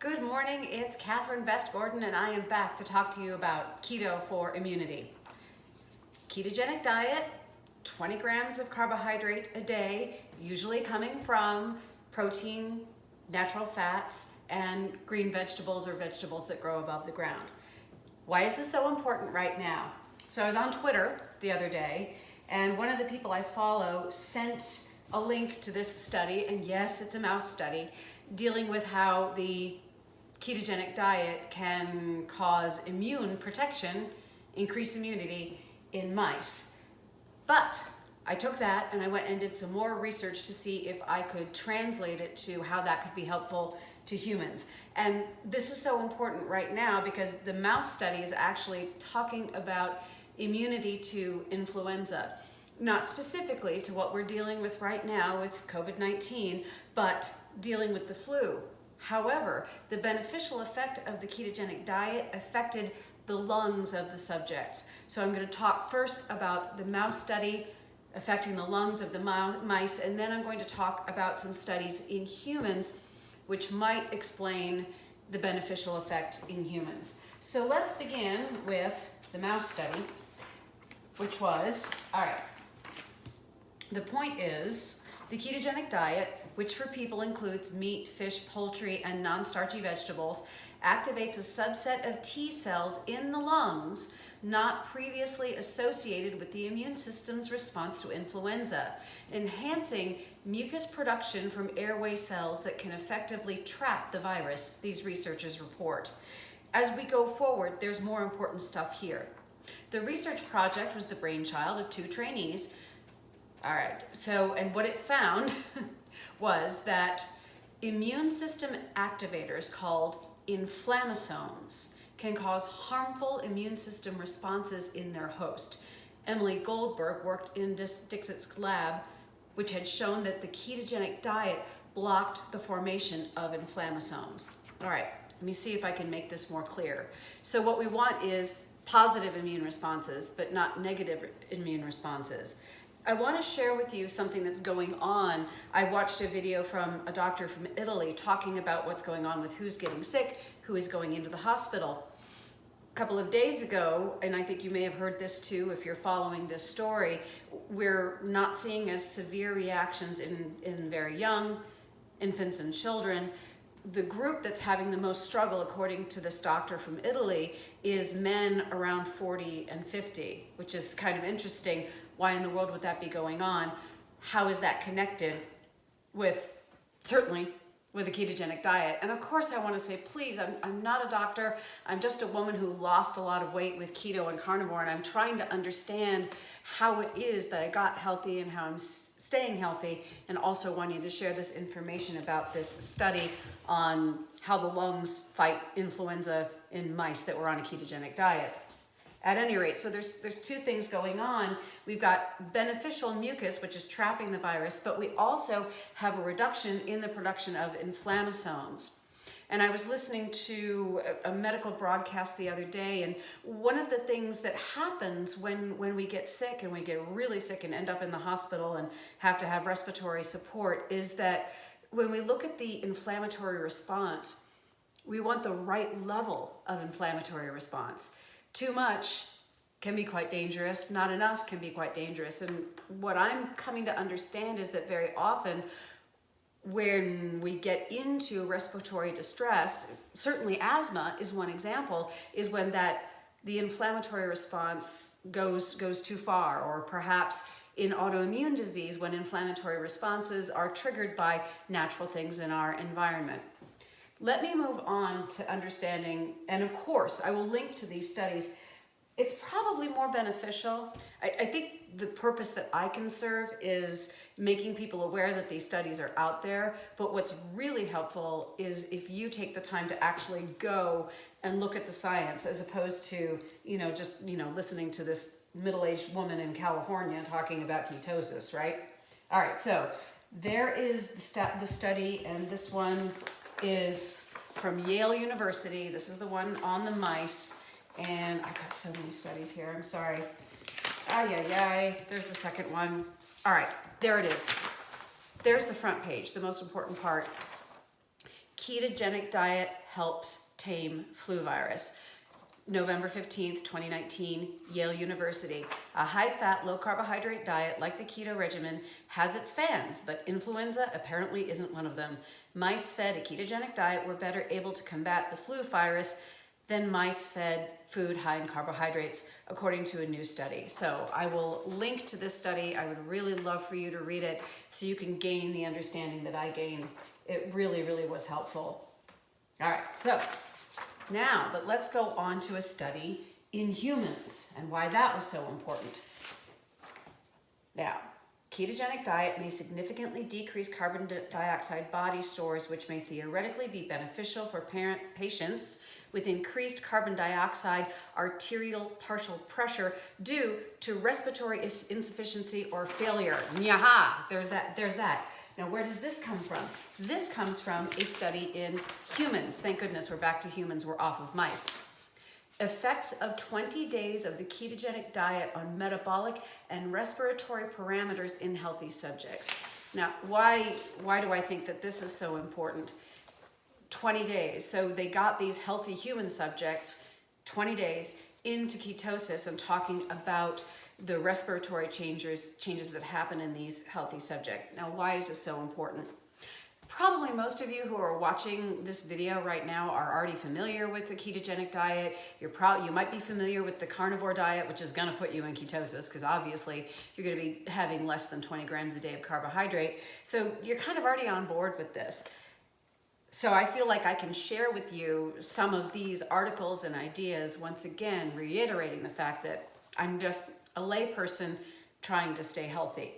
Good morning, it's Catherine Best Gordon and I am back to talk to you about keto for immunity. Ketogenic diet, 20 grams of carbohydrate a day, usually coming from protein, natural fats, and green vegetables or vegetables that grow above the ground. Why is this so important right now? So I was on Twitter the other day and one of the people I follow sent a link to this study, and yes, it's a mouse study, dealing with how the ketogenic diet can cause immune protection, increase immunity in mice. But I took that and I went and did some more research to see if I could translate it to how that could be helpful to humans. And this is so important right now because the mouse study is actually talking about immunity to influenza. Not specifically to what we're dealing with right now with COVID-19, but dealing with the flu. However, the beneficial effect of the ketogenic diet affected the lungs of the subjects. So I'm going to talk first about the mouse study affecting the lungs of the mice, and then I'm going to talk about some studies in humans which might explain the beneficial effect in humans. So let's begin with the mouse study, which was, all right, the point is the ketogenic diet, which for people includes meat, fish, poultry, and non-starchy vegetables, activates a subset of T cells in the lungs not previously associated with the immune system's response to influenza, enhancing mucus production from airway cells that can effectively trap the virus, these researchers report. As we go forward, there's more important stuff here. The research project was the brainchild of two trainees. All right, so, and what it found was that immune system activators called inflammasomes can cause harmful immune system responses in their host. Emily Goldberg worked in Dixit's lab, which had shown that the ketogenic diet blocked the formation of inflammasomes. All right, let me see if I can make this more clear. So what we want is positive immune responses, but not negative immune responses. I want to share with you something that's going on. I watched a video from a doctor from Italy talking about what's going on with who's getting sick, who is going into the hospital. A couple of days ago, and I think you may have heard this too if you're following this story, we're not seeing as severe reactions in very young infants and children. The group that's having the most struggle, according to this doctor from Italy, is men around 40 and 50, which is kind of interesting. Why in the world would that be going on? How is that connected with, certainly, with a ketogenic diet? And of course I want to say, please, I'm not a doctor. I'm just a woman who lost a lot of weight with keto and carnivore, and I'm trying to understand how it is that I got healthy and how I'm staying healthy, and also wanting to share this information about this study on how the lungs fight influenza in mice that were on a ketogenic diet. At any rate, so there's two things going on. We've got beneficial mucus, which is trapping the virus, but we also have a reduction in the production of inflammasomes. And I was listening to a medical broadcast the other day, and one of the things that happens when we get sick and we get really sick and end up in the hospital and have to have respiratory support is that when we look at the inflammatory response, we want the right level of inflammatory response. Too much can be quite dangerous, not enough can be quite dangerous. And what I'm coming to understand is that very often when we get into respiratory distress, certainly asthma is one example, is when the inflammatory response goes too far, or perhaps in autoimmune disease when inflammatory responses are triggered by natural things in our environment. Let me move on to understanding, and of course, I will link to these studies. It's probably more beneficial. I think the purpose that I can serve is making people aware that these studies are out there, but what's really helpful is if you take the time to actually go and look at the science as opposed to, just, listening to this middle-aged woman in California talking about ketosis, right? All right, so there is the study, and this one is from Yale University. This is the one on the mice, and I got so many studies here, I'm sorry. There's the second one. All right, there it is. There's the front page, the most important part. Ketogenic diet helps tame flu virus. November 15th, 2019, Yale University. A high-fat, low-carbohydrate diet like the keto regimen has its fans, but influenza apparently isn't one of them. Mice fed a ketogenic diet were better able to combat the flu virus than mice fed food high in carbohydrates, according to a new study. So I will link to this study. I would really love for you to read it so you can gain the understanding that I gained. It really, really was helpful. All right, so now, but let's go on to a study in humans and why that was so important. Now, ketogenic diet may significantly decrease carbon dioxide body stores, which may theoretically be beneficial for patients with increased carbon dioxide arterial partial pressure due to respiratory insufficiency or failure. Nyaha, there's that. Now, where does this come from? This comes from a study in humans. Thank goodness we're back to humans. We're off of mice. Effects of 20 days of the ketogenic diet on metabolic and respiratory parameters in healthy subjects. Now, why do I think that this is so important? 20 days. So they got these healthy human subjects 20 days into ketosis and talking about the respiratory changes that happen in these healthy subjects. Now, why is this so important? Probably most of you who are watching this video right now are already familiar with the ketogenic diet. You might be familiar with the carnivore diet, which is going to put you in ketosis because obviously you're going to be having less than 20 grams a day of carbohydrate. So you're kind of already on board with this. So I feel like I can share with you some of these articles and ideas, once again, reiterating the fact that I'm just a layperson trying to stay healthy.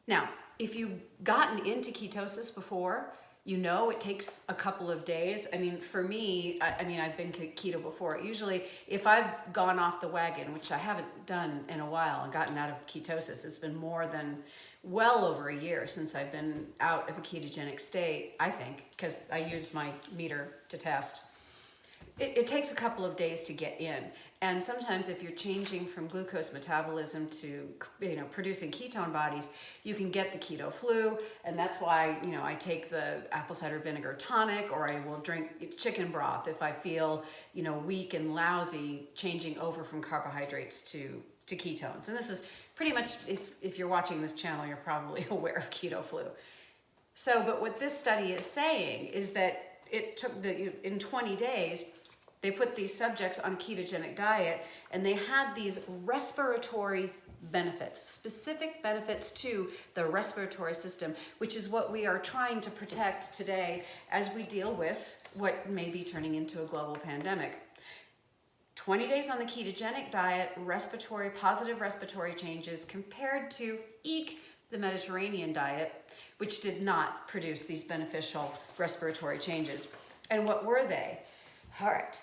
Now, if you've gotten into ketosis before, you know it takes a couple of days. I mean, for me, I've been keto before. Usually, if I've gone off the wagon, which I haven't done in a while and gotten out of ketosis, it's been more than well over a year since I've been out of a ketogenic state, I think, because I used my meter to test. It takes a couple of days to get in. And sometimes if you're changing from glucose metabolism to producing ketone bodies, you can get the keto flu. And that's why I take the apple cider vinegar tonic, or I will drink chicken broth if I feel weak and lousy, changing over from carbohydrates to ketones. And this is pretty much, if you're watching this channel, you're probably aware of keto flu. So, but what this study is saying is that it took in 20 days, they put these subjects on a ketogenic diet and they had these respiratory benefits, specific benefits to the respiratory system, which is what we are trying to protect today as we deal with what may be turning into a global pandemic. 20 days on the ketogenic diet, positive respiratory changes compared to the Mediterranean diet, which did not produce these beneficial respiratory changes. And what were they? All right.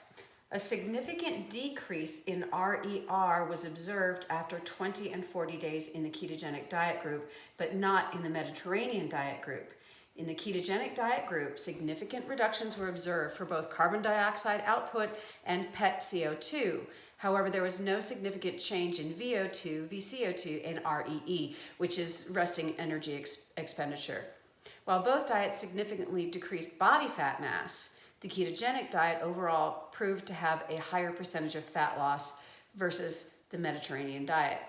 A significant decrease in RER was observed after 20 and 40 days in the ketogenic diet group, but not in the Mediterranean diet group. In the ketogenic diet group, significant reductions were observed for both carbon dioxide output and PET CO2. However, there was no significant change in VO2, VCO2, and REE, which is resting energy expenditure. While both diets significantly decreased body fat mass, the ketogenic diet overall proved to have a higher percentage of fat loss versus the Mediterranean diet.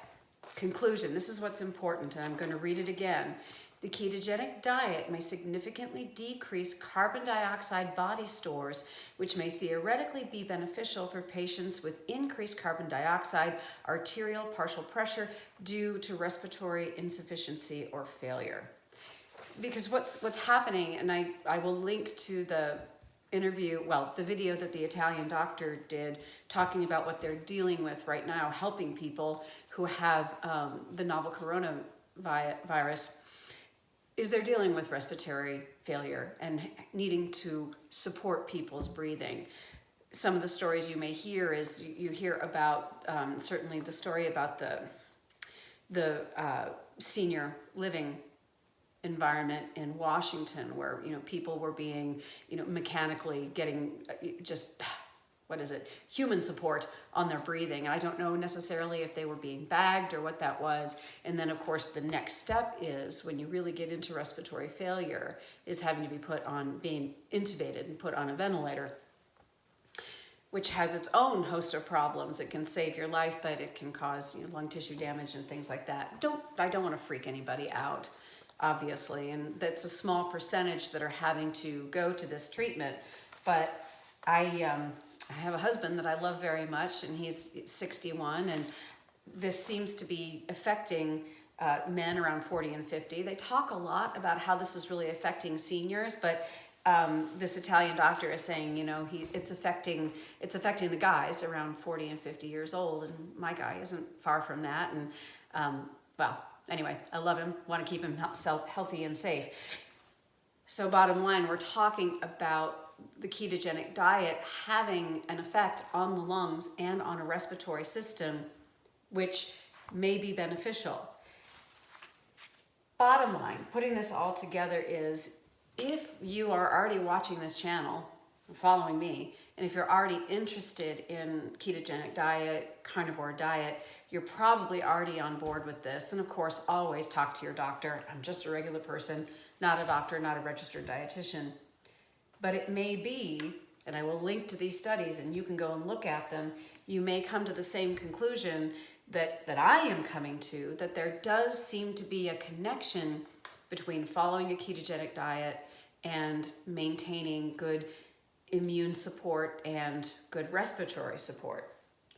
Conclusion, this is what's important, and I'm going to read it again. The ketogenic diet may significantly decrease carbon dioxide body stores, which may theoretically be beneficial for patients with increased carbon dioxide arterial partial pressure due to respiratory insufficiency or failure. Because what's happening, and I will link to the the video that the Italian doctor did talking about what they're dealing with right now, helping people who have the novel coronavirus, is they're dealing with respiratory failure and needing to support people's breathing. Some of the stories you may hear is you hear about, certainly the story about the senior living environment in Washington where, people were being, mechanically getting just human support on their breathing. And I don't know necessarily if they were being bagged or what that was. And then of course the next step is, when you really get into respiratory failure, is having to be being intubated and put on a ventilator, which has its own host of problems. It can save your life, but it can cause lung tissue damage and things like that. I don't want to freak anybody out, obviously, and that's a small percentage that are having to go to this treatment. But I have a husband that I love very much, and he's 61, and this seems to be affecting men around 40 and 50. They talk a lot about how this is really affecting seniors, but this Italian doctor is saying, it's affecting the guys around 40 and 50 years old, and my guy isn't far from that. And well, anyway, I love him, want to keep him healthy and safe. So bottom line, we're talking about the ketogenic diet having an effect on the lungs and on a respiratory system, which may be beneficial. Bottom line, putting this all together is, if you are already watching this channel, following me, and if you're already interested in ketogenic diet, carnivore diet, you're probably already on board with this. And of course, always talk to your doctor. I'm just a regular person, not a doctor, not a registered dietitian. But it may be, and I will link to these studies and you can go and look at them, you may come to the same conclusion that I am coming to, that there does seem to be a connection between following a ketogenic diet and maintaining good immune support and good respiratory support.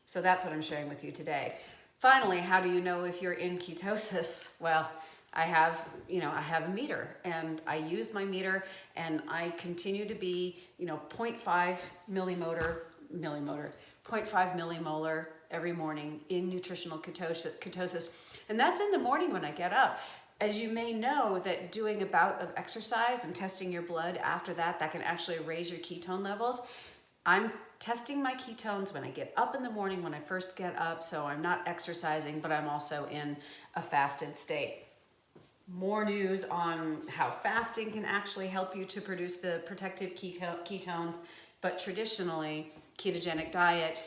So that's what I'm sharing with you today. Finally, how do you know if you're in ketosis? Well, I have a meter, and I use my meter, and I continue to be, 0.5 millimolar every morning in nutritional ketosis. And that's in the morning when I get up. As you may know, that doing a bout of exercise and testing your blood after that can actually raise your ketone levels. I'm testing my ketones when I get up in the morning, when I first get up, so I'm not exercising, but I'm also in a fasted state. More news on how fasting can actually help you to produce the protective ketones, but traditionally, ketogenic diet,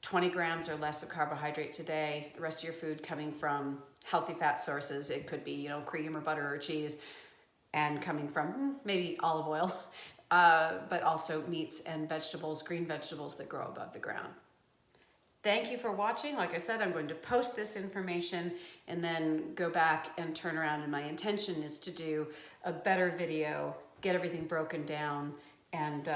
20 grams or less of carbohydrate today, the rest of your food coming from healthy fat sources. It could be, cream or butter or cheese, and coming from maybe olive oil, but also meats and vegetables, green vegetables that grow above the ground. Thank you for watching. Like I said, I'm going to post this information and then go back and turn around, and my intention is to do a better video, get everything broken down, and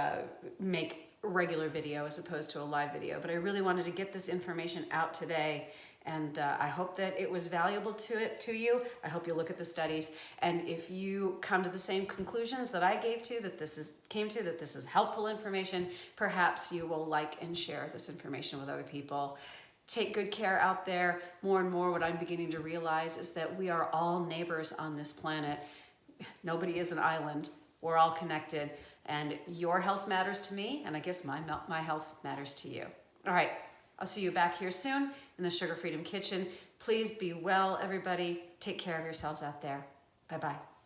make a regular video as opposed to a live video. But I really wanted to get this information out today, and I hope that it was valuable to you. I hope you look at the studies, and if you come to the same conclusions that I came to, that this is helpful information, perhaps you will like and share this information with other people. Take good care out there. More and more, what I'm beginning to realize is that we are all neighbors on this planet. Nobody is an island. We're all connected, and your health matters to me, and I guess my health matters to you. All right, I'll see you back here soon in the Sugar Freedom Kitchen. Please be well, everybody. Take care of yourselves out there. Bye-bye.